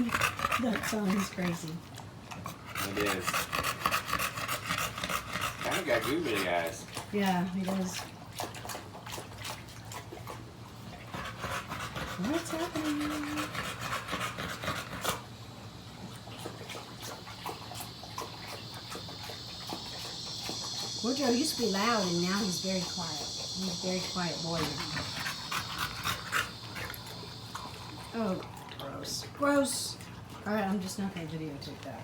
That song is crazy. It is. Kind of got googly eyes. Yeah, he does. What's happening? Woodrow used to be loud, and now he's very quiet. He's a very quiet boy now. Oh, gross. Gross. All right, I'm just not going to videotape that.